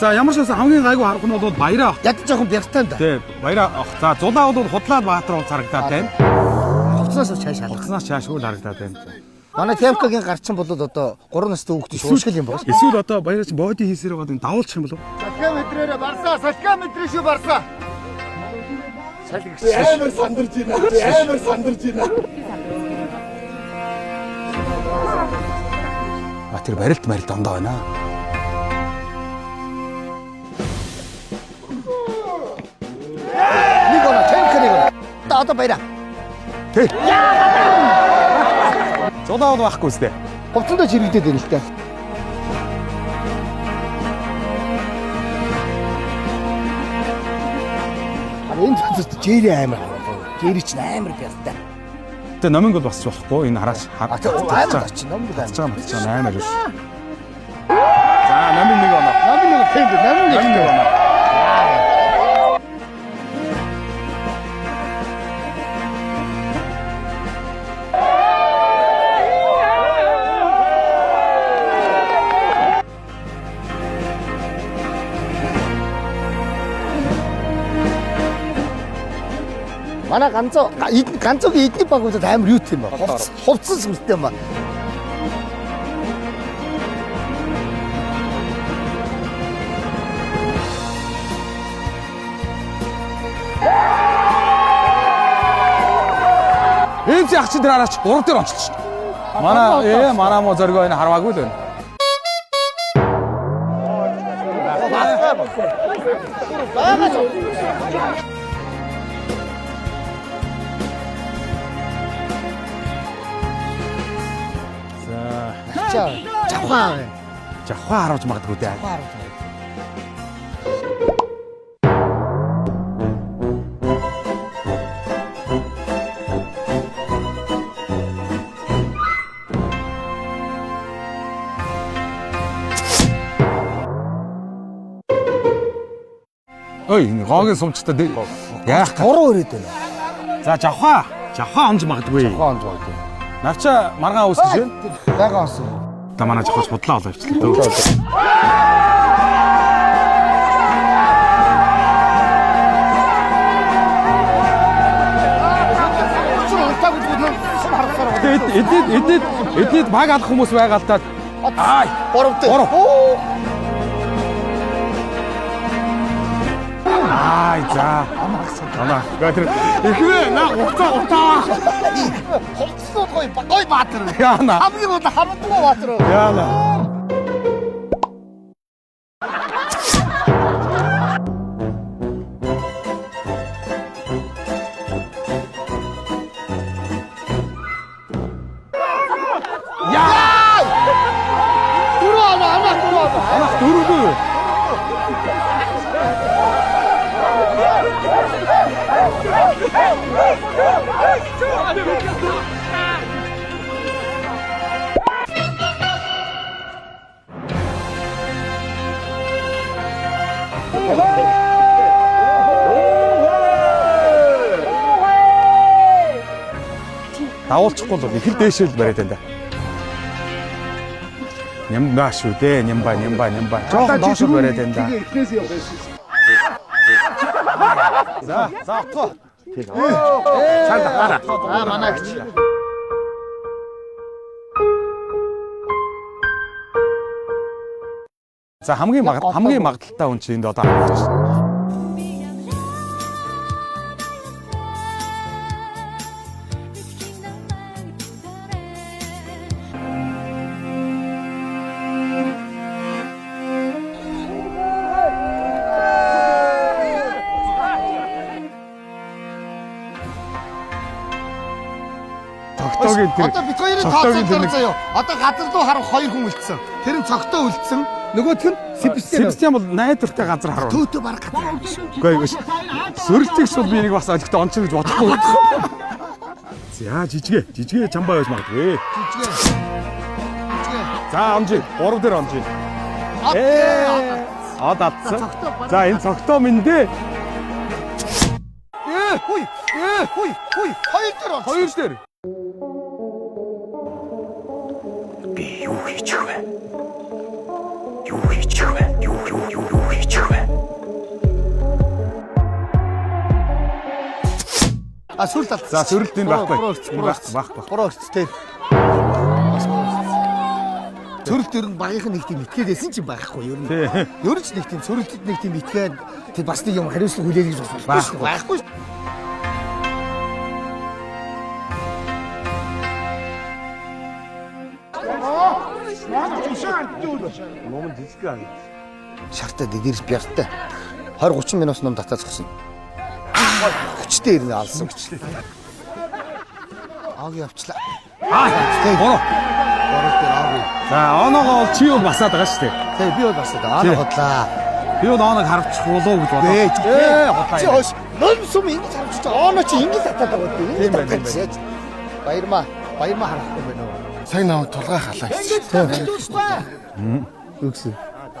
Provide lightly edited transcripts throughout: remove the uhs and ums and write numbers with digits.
За ямар ч байсан хамгийн гайгүй харах нь бол баяраа. Яг жоохон бягтаан да. Тий, баяраа. За зулаа бол худлаад Баатар уулз харагдаад байна. Хувцснаас чааш халах. Хувцснаас чааш үл харагдаад байна. Манай Темкагийн гарчин бол одоо 3 настай хүүхдээ шуушгал юм байна. Эсвэл одоо баяраа чи боди хийсээр байгаа энэ давуулчих юм болов? Салка метрээр барсаа, салка метр шүү барсаа. Амар сандарч байна. Амар сандарч байна. Тэр барилт дандаа байна. Нэг оноо Темканийг. Одоо баяраа. Тий. Зулаа бол байхгүй үстэй. Хувцсандаа чирэгдээд байна л та. Энэ цэцэд жири амар. Жири ч амар бягтаа. Тэгээ номинг бол басч болохгүй. Энэ хараач амар чи номд байна. Цаана амар биш. За номин нэг оноо. Номын нэг тийм номын нэг оноо. Манай ганцоогийн эдний багуудад амар юу юм ба. Хувцсан сүртэй юм ба. Энд яг чи тэр хараач 3 дээр онцлоо. Манай мо зоргоо энэ харваагүй л байна. Жавхаа харуулж магадгүй дээ. Ой, энэ гоогийн сумчтай яах гэж Буруу өрөөд байна. За жавхаа онж магадгүй. Хонд баг. Навча маргаан үүсгэж байна. Ягаа онсон. Та манай жавхаач бодлоо олоо явчихлаа. Эдээд баг алах хүмүүс байгаа л та. Ай, Боров. Ай за. Амаа. Гэтэр ихвэ на утаа. Хувцсан гой Баатар. Яана. Хамгийн удаа хамтгүй Баатар. Яана. Дөрөвгүй. Давуулчихгүй л их л дээшэл бариад байна да. Нямбаа шүү дээ. Нямбаа. Жохон доош бариад байна да. За авах. Чанд хараа. Манай гэж. За хамгийн магадaltaй хүн чинь энд одоо авах гэж. Одоо бид хоёрын тооцоолол заяа. Одоо газар руу харах 2 хүн үлдсэн. Тэр нь цогтоо үлдсэн. Нөгөөх нь Себастьян бол найдвартай газар харуул. Төөтөө баг газар. Үгүй сөрөлтөгч бол би нэг бас олигтой онцгой гэж бодохгүй. За жижигэ чамбаа байж магадгүй. За амжиг 3 дээр амжиг. Ададсан. За энэ цогтоо минь дээ. Хүй. 2 дээр. Би юу хийчих вэ? Юу хийчих вэ? Юу сүрэлт алдсан. За сүрэлт энэ байхгүй. Байхгүй. Бурууч тэр. Сүрэлт ер нь багийнхан нэг тийм итгээд байсан ч байхгүй ер нь. Ер нь ч нэг тийм сүрэлтэд нэг тийм итгээд тэр бас нэг юм хариуцлага хүлээх гэж байхгүй. Номон жижиг аа. Шартаа дээрс бяртай. 20-30 минут ном татаад зогсон. Хүчтэй ирнэ алсан хүчлээ. Ааг явчлаа. Бороо. За оноогоо бол чи бол басаад байгаа шүү дээ. Тэгээ би бол басаад аа хотлаа. Би бол оноог харвчих болов гэж бодлоо. Чи хойш ном сум ингэж харвчих. Оноо чи ингэж татаад байгаа гэдэг. Тийм байна. Баярмаа харахгүй байна уу? Сайн намайг тулгай халаа хийсэн. Үгсэн.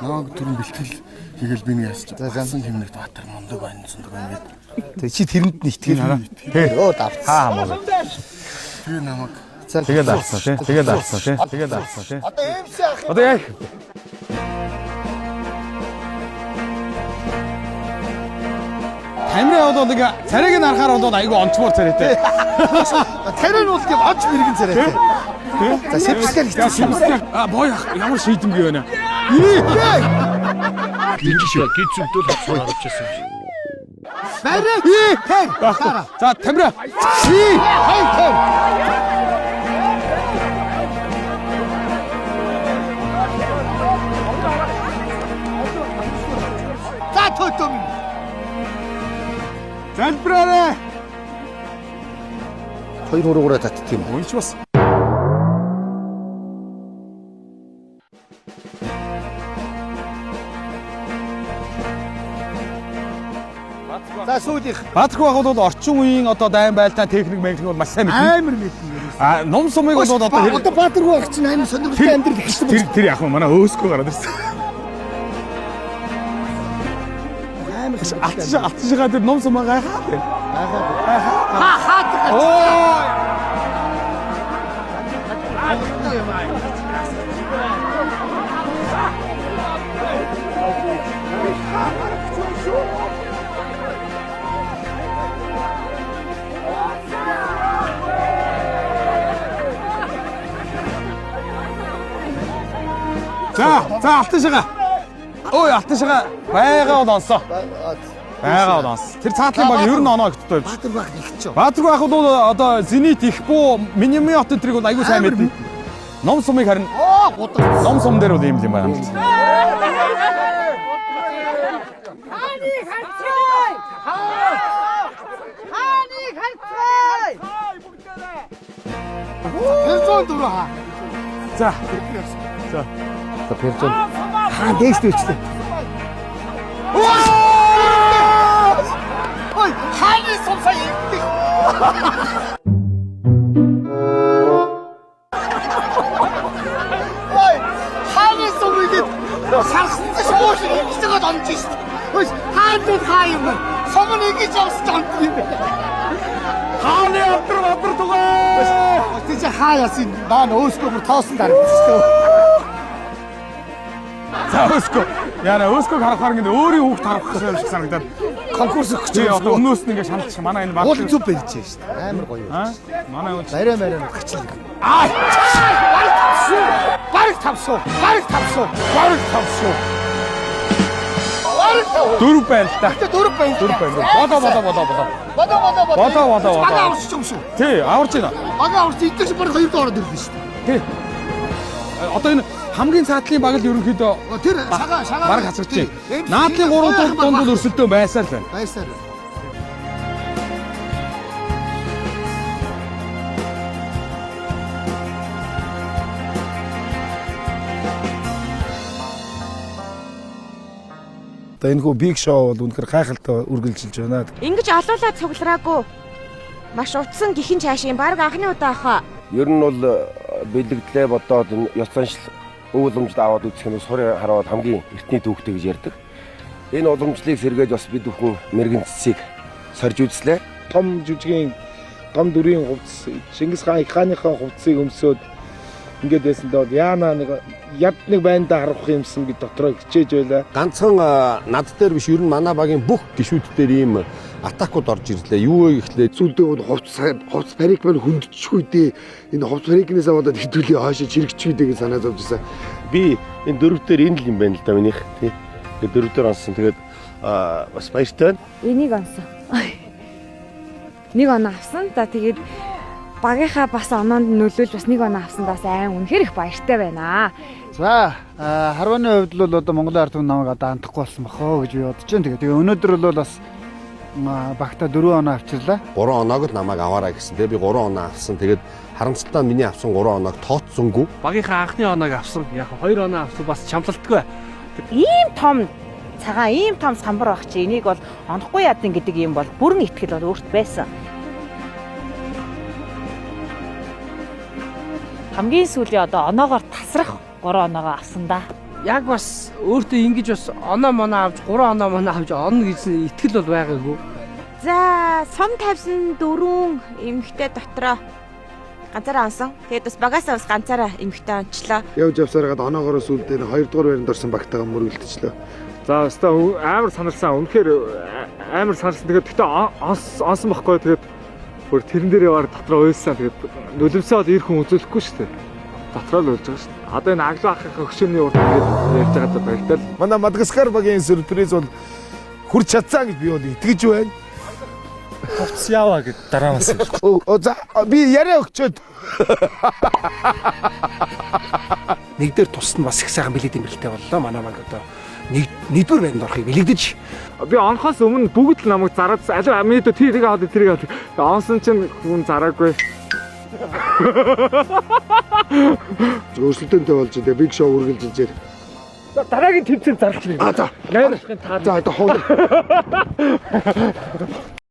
Намайг түрэн бэлтгэл хийгээл би нэг ясч. Засан хэмнэгт Баатар мундаг байна зундаг байна гэд. Тэгээ чи тэрэнд нь итгэл хараа. Өө давц. Хамаа. Тэгээ намайг Тэгээд авсан тий. Тэгээд авсан тий. Тэгээд авсан тий. Одоо эмси ах. Одоо яг Тамираа бол нэг царайг нь харахаар бол айгүй онцмор царайтай. Тэрэн бол тийм оч мэрэгэн царайтай. За сэпскэл хийсэн. Бой ямар шийдэмгүй байна. Гişээ гизүдэл хавцаар авчихсан. Барай. За Тамираа. За тотом. Залбираарай. 2-3-аараа татдаг юм. Унч бас. За сүүлийнх. Баатархуу баг бол орчин үеийн одоо дайн байлтаа техник мэгних бол маш сайн мэднэ. Амар мэднэ. Ном сумыг бол одоо Баатархуу баг чинь амар сонирхолтой амьдрал хийсэн. тэр яг манай өөсгөө гараад ирсэн. Алтшгаа тэр ном сумаа гайхаа. Оо. За алтшгаа. Ой алтшгаа байгаа бол онсоо. Байгаа бол онс. Тэр цаатлын баг ер нь оноо ихтэй. Баатар баг ихч. Баатархуу ах бол одоо Зенит ихбүү Минимиот энтриг бол аягүй сайн мэднэ. Ном сумыг харин ном сум дээр бол ийм юм байна. Персон дөрөв хаа. За. За персон. Хаа дээш төчлээ. Ой, хааны сумсаа явдаг. Ой, хааны сумыг сарсан шууш ингэж онж шít. Ой, хааны хаа юм. Сум ингэж явсан онж юм. Хааны отор тугаа. Тэг чи хаа ясын наа өөскөө бүр тоосон дарагдчихсан. За өөскөө. Яна өөскөөг харахаар ингэ өөрийн хүүхд харах гэсэн шиг санагдаад Конкурс өгч чи одоо өмнөөс нь ингэ шаналж манай энэ Уул зүв байж шít. Амар гоё. Манай хүн Мараа гачил. Бараг тавсуу. дөрв байна л да. Дөрөв байна. Бодоо. Бага авч юм шүү. Тий, аварч байна. Бага авч идэж баг 2 доор ирлээ шүү. Тий. Одоо энэ хамгийн цаатлын баг л ерөнхийдөө Тэр шагаа бараг хасарч байна. Наадлын 3 дахь донд бол өрсөлдөө байсаар л байна. Байсаар. одоо энэ хүү биг шоу бол үнэхээр гайхалтай үргэлжилж байна. Ингэж олоолаа цуглараагүй. Маш утсан гихэн цаашийн баг анхны удаа ахаа. Ер нь бол бэлэгдлээ бодоод ёс заншил өв уламжид аваад үзэх нь сурын хараад хамгийн эртний түүхтэй гэж ярьдаг. Энэ уламжлалыг сэргээж бас бид бүхэн мэрэгэн цэцгийг сорж үзлээ. Том жүжигийн том дүрийн хувцас Чингис хаан их хааныхаа хувцсыг өмсөөд ингээд байсан доо яана нэг яд нэг байндаа харах юмсан би дотроо хичээж байла. Ганцхан над дээр биш ер нь манай багийн бүх гишүүд дээр ийм атакууд орж ирлээ. Юу вэ гэхлээр Зүлдээ хувц парик маань хөндчихгүй дээ. Энэ хувц парикнээс аваад хэдүүлээ хаашаа чирэгчгүй гэж санаа зовж байсан. би энэ дөрөв дээр энэ л юм байна л да минийх тий. Тэгээд дөрөв дээр онсон. Тэгээд бас баяртай байна. Энийг онсон. Нэг оноо авсан. За тэгээд багийнхаа бас оноонд нөлөөлж бас нэг оноо авсандаас айн үнэхээр их баяртай байна. За харваны хувьд бол одоо Монголын ард түмэн намайг одоо андахгүй болсон бахоо гэж би бодож байна. Тэгээ өнөөдөр бол бас багта 4 оноо авчирлаа. 3 оноог л намайг аваарай гэсэн. Тэгээд би 3 оноо авсан. Тэгээд харамсалтай миний авсан 3 оноог тооцсонгүй. Багийнхаа анхны оноог авсан. Яг 2 оноо авсан бас чамлалтгүй. Ийм том цагаан ийм том самбар байх чи энийг бол онохгүй ядын гэдэг юм бол бүрэн итгэл бол өөрт байсан. Хамгийн сүүлийн одоо оноогоор тасрах 3 оноогоо авсан да. Яг бас өөртөө ингэж бас оноо моноо авч 3 оноо моноо авч онно гэж итгэл бол байгаагүй. За сум тавьсан 4 эмэгтэй дотроо ганцаараа онсон. Тэгээд бас багасаа бас ганцаараа эмэгтэй ончлоо. Явж явсараад оноогоороо сүлдээ 2 дугаар байранд орсон багтаага мөргөлдөжлөө. За өстой амар санарсан. Үнэхээр амар санарсан. Тэгээд гэхдээ онсон байхгүй. Тэгээд бүр тэрэн дээр яваар дотроо уйлсан. Тэгээд нулимсаа бол ир хүн үзүүлэхгүй шүү дээ. Дотроо л уйлж байгаа шүү дээ. Одоо энэ аглаа ахын хөшөөний урд ингээд ярьж байгаа баяртай л. Манай Мадагаскар багийн сюрприз бол хурц чадсан гэж би бол итгэж байна. Хувцс яваа гэд дараамаас. За би яриа өгчөөд Нэг дээр тусад нь бас их сайхан бэлээд имрэлтэй боллоо. Манай баг одоо нэгдүгээр байранд орохыг бэлэгдэж Би онохоос өмнө бүгд л намайг зараад алив амид тэрийг аваад тэрийг аваад онсон чинь хүн зараагүй. өөрсөлдөөнтэй болж байгаа биг шоу үргэлж ижээр. Дараагийн тэмцээн зарлах юм. За. За одоо хоол.